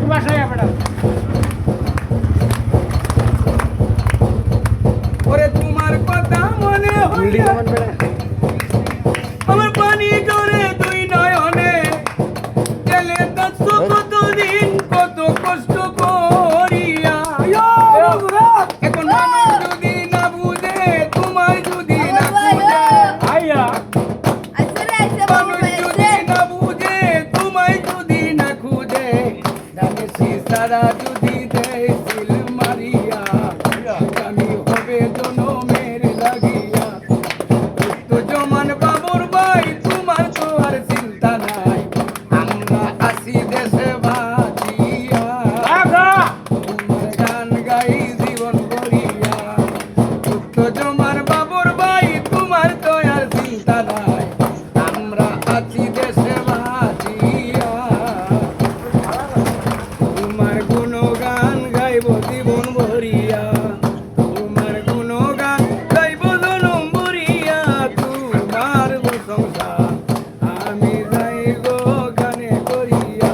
বাসায় বেটা ওরে তোমার কথা মনে হইয়া আমার পানি জোরে তুই নয়নে গেলে দেখছো কতদিন কত কষ্ট করিয়া এখন মানুষ যদি না বুঝে তোমায় যদি না বুঝে আইয়া মানুষ যদি না বুঝে তোমায় যদি না খুঁজে জানে সারা যদি দেয় সিল মারিয়া আমি হবে জনমের লাগিয়া তো জমান বাবুর ভাই তোমার তো আর চিন্তা নাই আমরা আসি দেশে বাঁচিয়া আগা তোমার গান গাই জীবন করিয়া তো জমান বাবুর ভাই তোমার তো আর চিন্তা নাই আমরা আছি দেশে বাঁচিয়া তোমার গুণগান গাইব জীবন ভরিয়া তোমার গুণগান গাইব জনম ভরিয়া তোমার প্রশংসা আমি যাইব গানে করিয়া